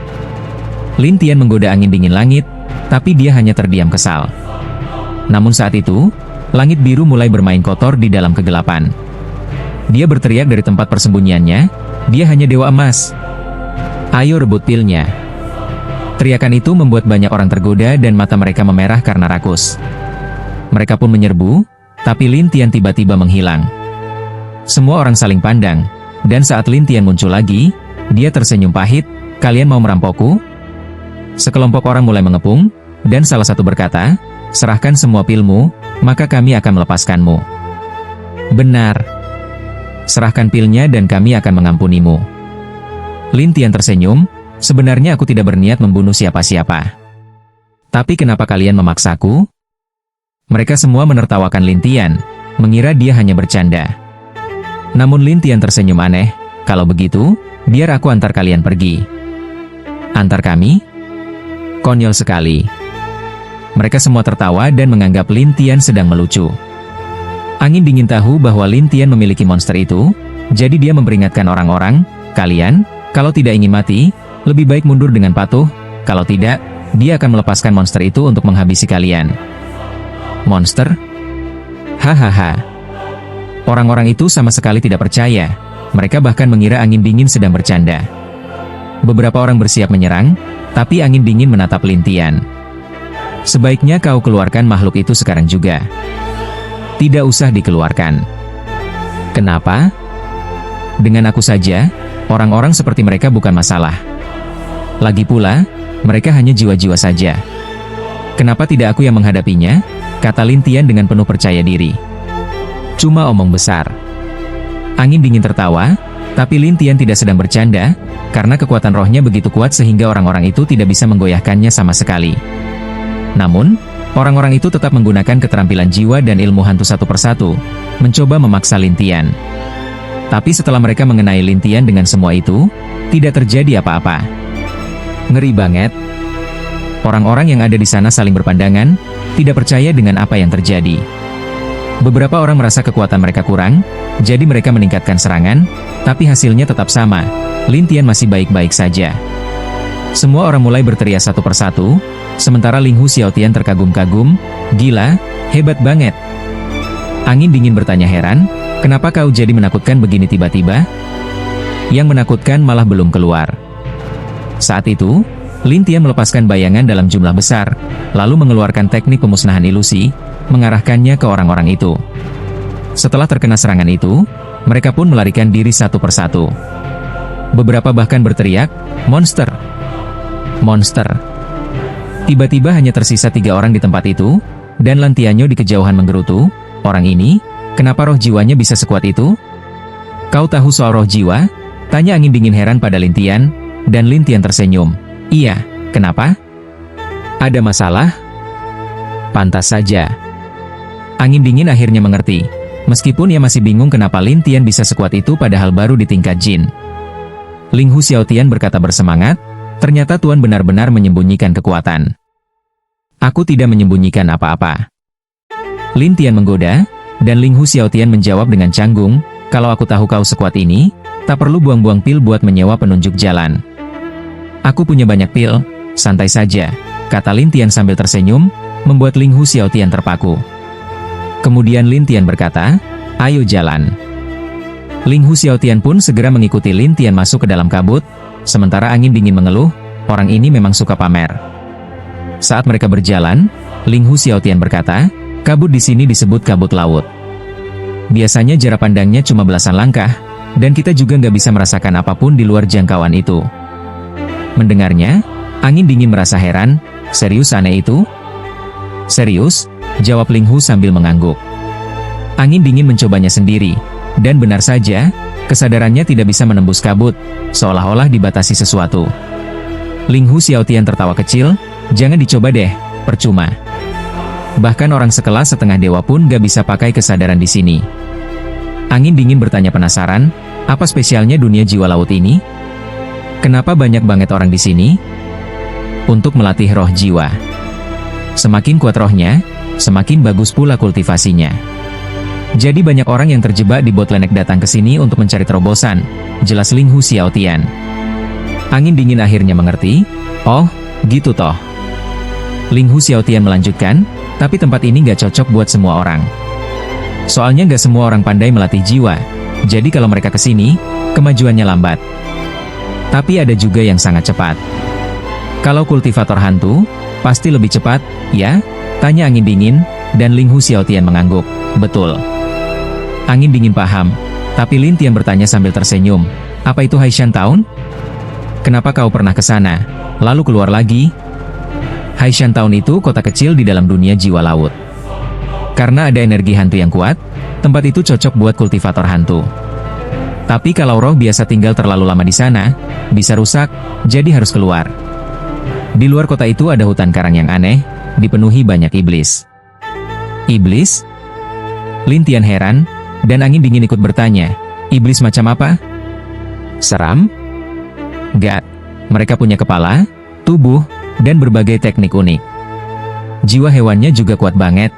Lin Tian menggoda angin dingin langit, tapi dia hanya terdiam kesal. Namun saat itu, langit biru mulai bermain kotor di dalam kegelapan. Dia berteriak dari tempat persembunyiannya, dia hanya dewa emas. Ayo rebut pilnya. Teriakan itu membuat banyak orang tergoda dan mata mereka memerah karena rakus. Mereka pun menyerbu, tapi Lin Tian tiba-tiba menghilang. Semua orang saling pandang, dan saat Lin Tian muncul lagi, dia tersenyum pahit, "Kalian mau merampokku?" Sekelompok orang mulai mengepung, dan salah satu berkata, "Serahkan semua pilmu, maka kami akan melepaskanmu." "Benar. Serahkan pilnya dan kami akan mengampunimu." Lin Tian tersenyum, "Sebenarnya aku tidak berniat membunuh siapa-siapa. Tapi kenapa kalian memaksaku?" Mereka semua menertawakan Lin Tian, mengira dia hanya bercanda. Namun Lin Tian tersenyum aneh, "Kalau begitu, biar aku antar kalian pergi." "Antar kami?" Konyol sekali. Mereka semua tertawa dan menganggap Lin Tian sedang melucu. Angin dingin tahu bahwa Lin Tian memiliki monster itu, jadi dia memperingatkan orang-orang, "Kalian, kalau tidak ingin mati, lebih baik mundur dengan patuh, kalau tidak, dia akan melepaskan monster itu untuk menghabisi kalian." "Monster?" Hahaha. Orang-orang itu sama sekali tidak percaya. Mereka bahkan mengira angin dingin sedang bercanda. Beberapa orang bersiap menyerang, tapi angin dingin menatap Lin Tian. "Sebaiknya kau keluarkan makhluk itu sekarang juga." "Tidak usah dikeluarkan." "Kenapa?" "Dengan aku saja, orang-orang seperti mereka bukan masalah. Lagi pula, mereka hanya jiwa-jiwa saja. Kenapa tidak aku yang menghadapinya?" kata Lin Tian dengan penuh percaya diri. "Cuma omong besar." Angin dingin tertawa, tapi Lin Tian tidak sedang bercanda, karena kekuatan rohnya begitu kuat sehingga orang-orang itu tidak bisa menggoyahkannya sama sekali. Namun, orang-orang itu tetap menggunakan keterampilan jiwa dan ilmu hantu satu persatu, mencoba memaksa Lin Tian. Tapi setelah mereka mengenai Lin Tian dengan semua itu, tidak terjadi apa-apa. Ngeri banget. Orang-orang yang ada di sana saling berpandangan, tidak percaya dengan apa yang terjadi. Beberapa orang merasa kekuatan mereka kurang, jadi mereka meningkatkan serangan, tapi hasilnya tetap sama. Lin Tian masih baik-baik saja. Semua orang mulai berteriak satu persatu, sementara Ling Hu Xiaotian terkagum-kagum, "Gila, hebat banget." Angin dingin bertanya heran, "Kenapa kau jadi menakutkan begini tiba-tiba?" Yang menakutkan malah belum keluar. Saat itu, Lin Tian melepaskan bayangan dalam jumlah besar, lalu mengeluarkan teknik pemusnahan ilusi, mengarahkannya ke orang-orang itu. Setelah terkena serangan itu, mereka pun melarikan diri satu persatu. Beberapa bahkan berteriak, "Monster! Monster!" Tiba-tiba hanya tersisa 3 orang di tempat itu, dan Lan Tianyo di kejauhan menggerutu, "Orang ini, kenapa roh jiwanya bisa sekuat itu?" "Kau tahu soal roh jiwa?" tanya angin dingin heran pada Lin Tian, dan Lin Tian tersenyum. "Iya, kenapa? Ada masalah?" "Pantas saja." Angin dingin akhirnya mengerti, meskipun ia masih bingung kenapa Lin Tian bisa sekuat itu padahal baru di tingkat jin. Ling Hu Xiaotian berkata bersemangat, "Ternyata Tuan benar-benar menyembunyikan kekuatan." "Aku tidak menyembunyikan apa-apa." Lin Tian menggoda, dan Ling Hu Xiaotian menjawab dengan canggung, "Kalau aku tahu kau sekuat ini, tak perlu buang-buang pil buat menyewa penunjuk jalan." "Aku punya banyak pil, santai saja," kata Lin Tian sambil tersenyum, membuat Ling Hu Xiaotian terpaku. Kemudian Lin Tian berkata, "Ayo jalan." Ling Hu Xiaotian pun segera mengikuti Lin Tian masuk ke dalam kabut, sementara angin dingin mengeluh, "Orang ini memang suka pamer." Saat mereka berjalan, Ling Hu Xiaotian berkata, "Kabut di sini disebut kabut laut. Biasanya jarak pandangnya cuma belasan langkah, dan kita juga nggak bisa merasakan apapun di luar jangkauan itu." Mendengarnya, angin dingin merasa heran, "Serius aneh itu?" "Serius?" jawab Ling Hu sambil mengangguk. Angin dingin mencobanya sendiri, dan benar saja, kesadarannya tidak bisa menembus kabut, seolah-olah dibatasi sesuatu. Ling Hu Xiaotian tertawa kecil, "Jangan dicoba deh, percuma. Bahkan orang sekelas setengah dewa pun gak bisa pakai kesadaran di sini." Angin dingin bertanya penasaran, "Apa spesialnya dunia jiwa laut ini? Kenapa banyak banget orang di sini?" "Untuk melatih roh jiwa. Semakin kuat rohnya, semakin bagus pula kultivasinya. Jadi banyak orang yang terjebak di bottleneck datang ke sini untuk mencari terobosan," jelas Ling Hu Xiaotian. Angin dingin akhirnya mengerti, "Oh, gitu toh." Ling Hu Xiaotian melanjutkan, "Tapi tempat ini nggak cocok buat semua orang. Soalnya nggak semua orang pandai melatih jiwa, jadi kalau mereka ke sini, kemajuannya lambat. Tapi ada juga yang sangat cepat. Kalau kultivator hantu, pasti lebih cepat, ya?" tanya angin dingin, dan Ling Hu Xiaotian mengangguk. "Betul." Angin dingin paham, Tapi Lin Tian bertanya sambil tersenyum, apa itu Haishan Town? Kenapa kau pernah ke sana, lalu keluar lagi? Haishan Town itu kota kecil di dalam dunia jiwa laut. Karena ada energi hantu yang kuat, tempat itu cocok buat kultivator hantu. Tapi kalau roh biasa tinggal terlalu lama di sana, bisa rusak, jadi harus keluar. Di luar kota itu ada hutan karang yang aneh, dipenuhi banyak iblis. Iblis? Lin Tian heran, dan angin dingin ikut bertanya, iblis macam apa? Seram? Gak, mereka punya kepala, tubuh, dan berbagai teknik unik. Jiwa hewannya juga kuat banget.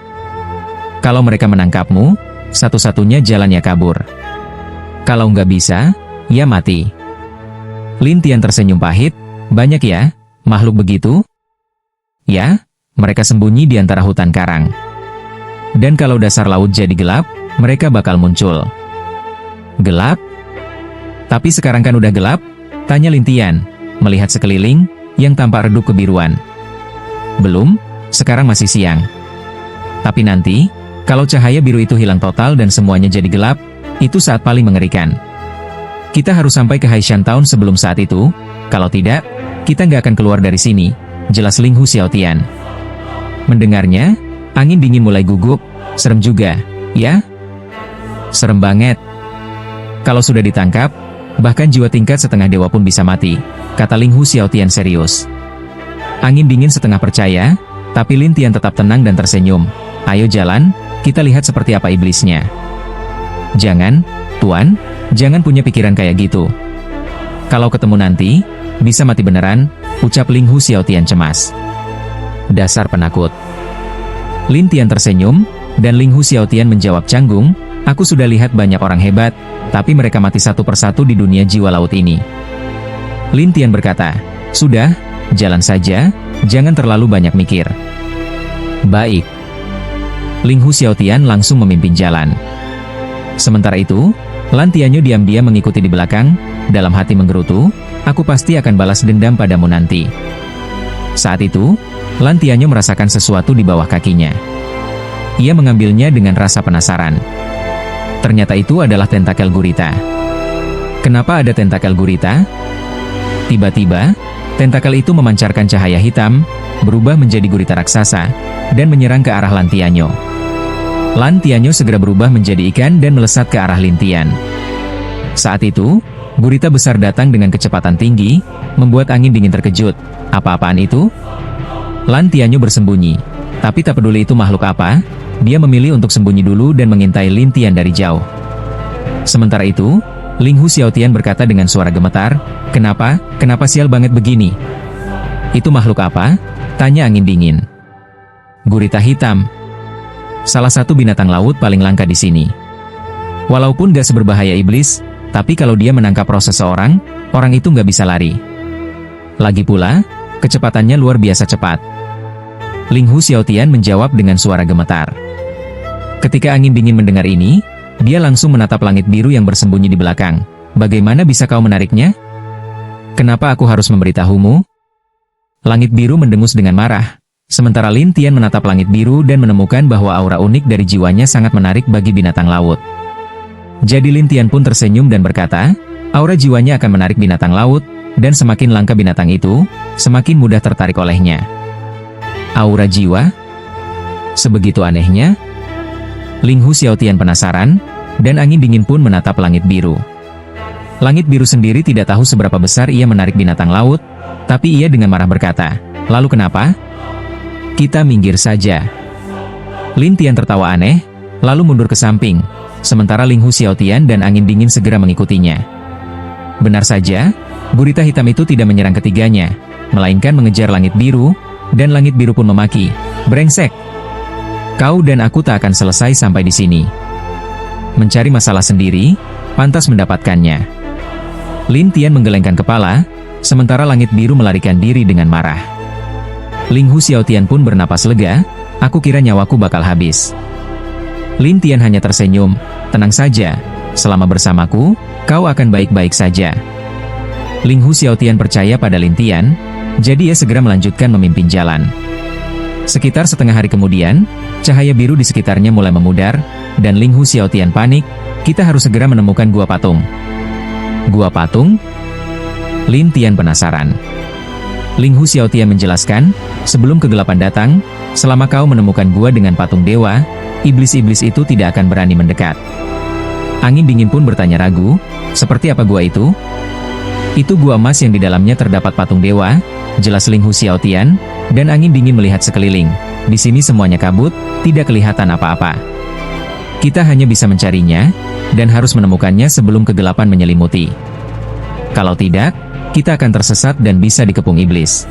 Kalau mereka menangkapmu, satu-satunya jalannya kabur. Kalau nggak bisa, ya mati. Lin Tian tersenyum pahit, banyak ya, makhluk begitu? Ya, mereka sembunyi di antara hutan karang. Dan kalau dasar laut jadi gelap, mereka bakal muncul. Gelap? Tapi sekarang kan udah gelap? Tanya Lin Tian, melihat sekeliling, yang tampak redup kebiruan. Belum, sekarang masih siang. Tapi nanti, kalau cahaya biru itu hilang total dan semuanya jadi gelap, itu saat paling mengerikan. Kita harus sampai ke Haishan Town sebelum saat itu, kalau tidak, kita nggak akan keluar dari sini, jelas Ling Hu Xiaotian. Mendengarnya, angin dingin mulai gugup, serem juga, ya? Serem banget. Kalau sudah ditangkap, bahkan jiwa tingkat setengah dewa pun bisa mati, kata Ling Hu Xiaotian serius. Angin dingin setengah percaya, tapi Lin Tian tetap tenang dan tersenyum. Ayo jalan, kita lihat seperti apa iblisnya. Jangan, Tuan, jangan punya pikiran kayak gitu. Kalau ketemu nanti, bisa mati beneran, ucap Ling Hu Xiaotian cemas. Dasar penakut. Lin Tian tersenyum, dan Ling Hu Xiaotian menjawab canggung, aku sudah lihat banyak orang hebat, tapi mereka mati satu persatu di dunia jiwa laut ini. Lin Tian berkata, sudah, jalan saja, jangan terlalu banyak mikir. Baik. Ling Hu Xiaotian langsung memimpin jalan. Sementara itu, Lan Tianyu diam-diam mengikuti di belakang, dalam hati menggerutu, aku pasti akan balas dendam padamu nanti. Saat itu, Lan Tianyu merasakan sesuatu di bawah kakinya. Ia mengambilnya dengan rasa penasaran. Ternyata itu adalah tentakel gurita. Kenapa ada tentakel gurita? Tiba-tiba, tentakel itu memancarkan cahaya hitam, berubah menjadi gurita raksasa, dan menyerang ke arah Lan Tianyu. Lan Tianyu segera berubah menjadi ikan dan melesat ke arah Lin Tian. Saat itu, gurita besar datang dengan kecepatan tinggi, membuat angin dingin terkejut. Apa-apaan itu? Lan Tianyu bersembunyi. Tapi tak peduli itu makhluk apa, dia memilih untuk sembunyi dulu dan mengintai Lin Tian dari jauh. Sementara itu, Ling Hu Xiaotian berkata dengan suara gemetar, Kenapa sial banget begini? Itu makhluk apa? Tanya angin dingin. Gurita hitam. Salah satu binatang laut paling langka di sini. Walaupun gak seberbahaya iblis, tapi kalau dia menangkap roh seseorang, orang itu gak bisa lari. Lagi pula, kecepatannya luar biasa cepat. Ling Hu Xiaotian menjawab dengan suara gemetar. Ketika angin dingin mendengar ini, dia langsung menatap langit biru yang bersembunyi di belakang. Bagaimana bisa kau menariknya? Kenapa aku harus memberitahumu? Langit biru mendengus dengan marah. Sementara Lin Tian menatap langit biru dan menemukan bahwa aura unik dari jiwanya sangat menarik bagi binatang laut. Jadi Lin Tian pun tersenyum dan berkata, aura jiwanya akan menarik binatang laut, dan semakin langka binatang itu, semakin mudah tertarik olehnya. Aura jiwa? Sebegitu anehnya? Ling Hu Xiaotian penasaran, dan angin dingin pun menatap langit biru. Langit biru sendiri tidak tahu seberapa besar ia menarik binatang laut, tapi ia dengan marah berkata, lalu kenapa? Kita minggir saja. Lin Tian tertawa aneh, lalu mundur ke samping, sementara Ling Hu Xiaotian dan angin dingin segera mengikutinya. Benar saja, gurita hitam itu tidak menyerang ketiganya, melainkan mengejar langit biru, dan langit biru pun memaki, brengsek. Kau dan aku tak akan selesai sampai di sini. Mencari masalah sendiri, pantas mendapatkannya. Lin Tian menggelengkan kepala, sementara langit biru melarikan diri dengan marah. Ling Hu Xiaotian pun bernapas lega, aku kira nyawaku bakal habis. Lin Tian hanya tersenyum, tenang saja, selama bersamaku, kau akan baik-baik saja. Ling Hu Xiaotian percaya pada Lin Tian, jadi ia segera melanjutkan memimpin jalan. Sekitar setengah hari kemudian, cahaya biru di sekitarnya mulai memudar, dan Ling Hu Xiaotian panik, Kita harus segera menemukan gua patung. Gua patung? Lin Tian penasaran. Ling Hu Xiaotian menjelaskan, sebelum kegelapan datang, selama kau menemukan gua dengan patung dewa, iblis-iblis itu tidak akan berani mendekat. Angin dingin pun bertanya ragu, seperti apa gua itu? Itu gua emas yang di dalamnya terdapat patung dewa, jelas Ling Hu Xiaotian, dan angin dingin melihat sekeliling. Di sini semuanya kabut, tidak kelihatan apa-apa. Kita hanya bisa mencarinya, dan harus menemukannya sebelum kegelapan menyelimuti. Kalau tidak, kita akan tersesat dan bisa dikepung iblis.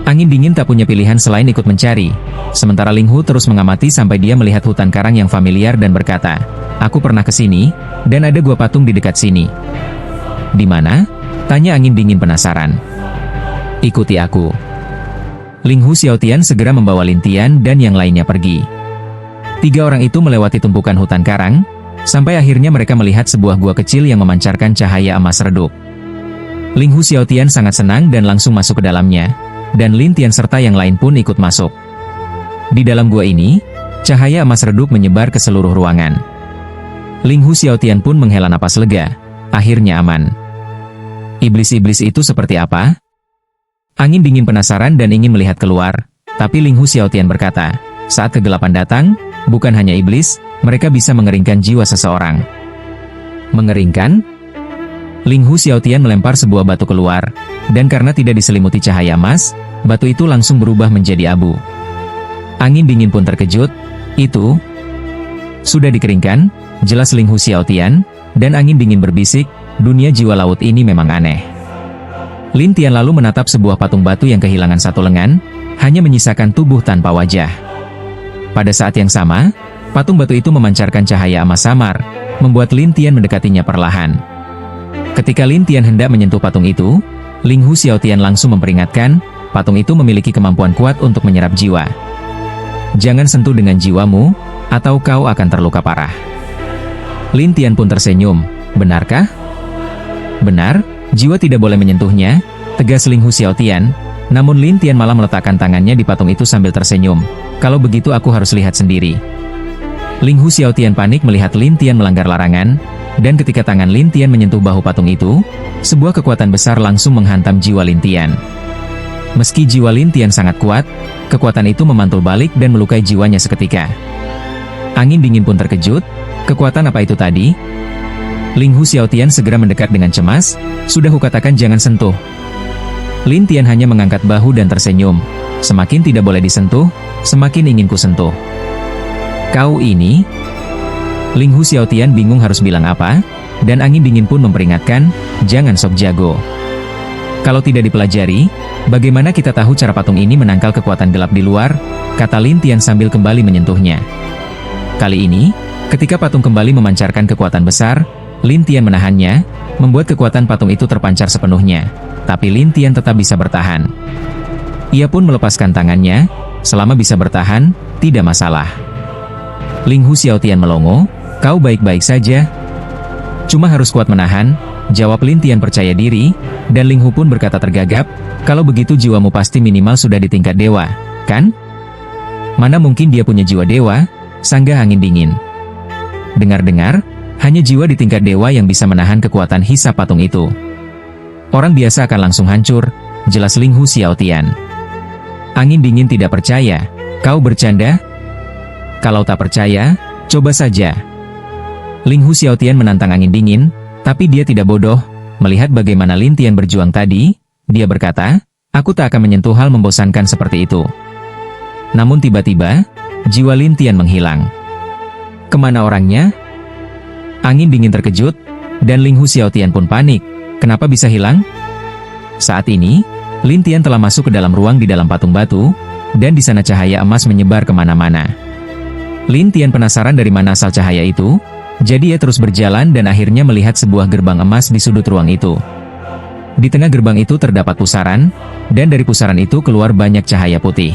Angin dingin tak punya pilihan selain ikut mencari. Sementara Ling Hu terus mengamati sampai dia melihat hutan karang yang familiar dan berkata, "Aku pernah ke sini, dan ada gua patung di dekat sini." "Di mana?" tanya angin dingin penasaran. "Ikuti aku." Ling Hu Xiaotian segera membawa Lin Tian dan yang lainnya pergi. 3 orang itu melewati tumpukan hutan karang, sampai akhirnya mereka melihat sebuah gua kecil yang memancarkan cahaya emas redup. Ling Hu Xiaotian sangat senang dan langsung masuk ke dalamnya, dan Lin Tian serta yang lain pun ikut masuk. Di dalam gua ini, cahaya emas redup menyebar ke seluruh ruangan. Ling Hu Xiaotian pun menghela napas lega, akhirnya aman. Iblis-iblis itu seperti apa? Angin dingin penasaran dan ingin melihat keluar, tapi Ling Hu Xiaotian berkata, saat kegelapan datang, bukan hanya iblis, mereka bisa mengeringkan jiwa seseorang. Mengeringkan? Ling Hu Xiaotian melempar sebuah batu keluar, dan karena tidak diselimuti cahaya emas, batu itu langsung berubah menjadi abu. Angin dingin pun terkejut, itu sudah dikeringkan, jelas Ling Hu Xiaotian, dan angin dingin berbisik, dunia jiwa laut ini memang aneh. Lin Tian lalu menatap sebuah patung batu yang kehilangan satu lengan, hanya menyisakan tubuh tanpa wajah. Pada saat yang sama, patung batu itu memancarkan cahaya emas samar, membuat Lin Tian mendekatinya perlahan. Ketika Lin Tian hendak menyentuh patung itu, Ling Hu Xiaotian langsung memperingatkan, patung itu memiliki kemampuan kuat untuk menyerap jiwa. Jangan sentuh dengan jiwamu, atau kau akan terluka parah. Lin Tian pun tersenyum, benarkah? Benar, jiwa tidak boleh menyentuhnya, tegas Ling Hu Xiaotian, namun Lin Tian malah meletakkan tangannya di patung itu sambil tersenyum, kalau begitu aku harus lihat sendiri. Ling Hu Xiaotian panik melihat Lin Tian melanggar larangan, dan ketika tangan Lin Tian menyentuh bahu patung itu, sebuah kekuatan besar langsung menghantam jiwa Lin Tian. Meski jiwa Lin Tian sangat kuat, kekuatan itu memantul balik dan melukai jiwanya seketika. Angin dingin pun terkejut, kekuatan apa itu tadi? Ling Hu Xiaotian segera mendekat dengan cemas, sudah kukatakan jangan sentuh. Lin Tian hanya mengangkat bahu dan tersenyum, semakin tidak boleh disentuh, semakin ingin ku sentuh. Kau ini? Ling Hu Xiaotian bingung harus bilang apa, dan angin dingin pun memperingatkan, jangan sok jago. Kalau tidak dipelajari, bagaimana kita tahu cara patung ini menangkal kekuatan gelap di luar, kata Lin Tian sambil kembali menyentuhnya. Kali ini, ketika patung kembali memancarkan kekuatan besar, Lin Tian menahannya, membuat kekuatan patung itu terpancar sepenuhnya, tapi Lin Tian tetap bisa bertahan. Ia pun melepaskan tangannya, selama bisa bertahan, tidak masalah. Ling Hu Xiaotian melongo, kau baik-baik saja? Cuma harus kuat menahan, jawab Lin Tian percaya diri, dan Ling Hu pun berkata tergagap, kalau begitu jiwamu pasti minimal sudah di tingkat dewa, kan? Mana mungkin dia punya jiwa dewa, sanggah angin dingin. Dengar-dengar, hanya jiwa di tingkat dewa yang bisa menahan kekuatan hisap patung itu. Orang biasa akan langsung hancur, jelas Ling Hu Xiaotian. Angin dingin tidak percaya, kau bercanda? Kalau tak percaya, coba saja. Ling Hu Xiaotian menantang angin dingin, tapi dia tidak bodoh. Melihat bagaimana Lin Tian berjuang tadi, dia berkata, aku tak akan menyentuh hal membosankan seperti itu. Namun tiba-tiba, jiwa Lin Tian menghilang. Kemana orangnya? Angin dingin terkejut, dan Ling Hu Xiaotian pun panik. Kenapa bisa hilang? Saat ini, Lin Tian telah masuk ke dalam ruang di dalam patung batu, dan di sana cahaya emas menyebar kemana-mana. Lin Tian penasaran dari mana asal cahaya itu, jadi ia terus berjalan dan akhirnya melihat sebuah gerbang emas di sudut ruang itu. Di tengah gerbang itu terdapat pusaran, dan dari pusaran itu keluar banyak cahaya putih.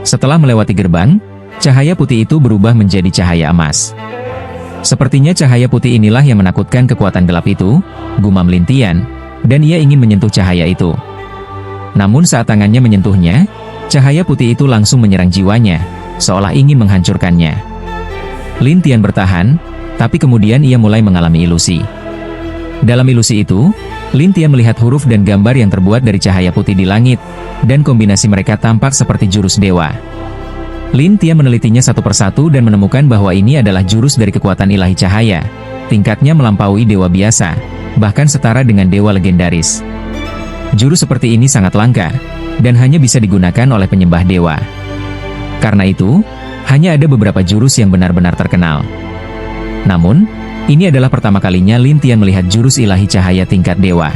Setelah melewati gerbang, cahaya putih itu berubah menjadi cahaya emas. Sepertinya cahaya putih inilah yang menakutkan kekuatan gelap itu, gumam Lin Tian, dan ia ingin menyentuh cahaya itu. Namun saat tangannya menyentuhnya, cahaya putih itu langsung menyerang jiwanya, seolah ingin menghancurkannya. Lin Tian bertahan, Tapi kemudian ia mulai mengalami ilusi. Dalam ilusi itu, Lin Tian melihat huruf dan gambar yang terbuat dari cahaya putih di langit, dan kombinasi mereka tampak seperti jurus dewa. Lin Tian menelitinya satu persatu dan menemukan bahwa ini adalah jurus dari kekuatan ilahi cahaya. Tingkatnya melampaui dewa biasa, bahkan setara dengan dewa legendaris. Jurus seperti ini sangat langka, dan hanya bisa digunakan oleh penyembah dewa. Karena itu, hanya ada beberapa jurus yang benar-benar terkenal. Namun, ini adalah pertama kalinya Lin Tian melihat jurus ilahi cahaya tingkat dewa.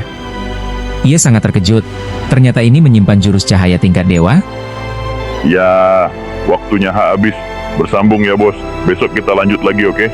Ia sangat terkejut, ternyata ini menyimpan jurus cahaya tingkat dewa? Ya, waktunya habis. Bersambung ya bos, besok kita lanjut lagi oke?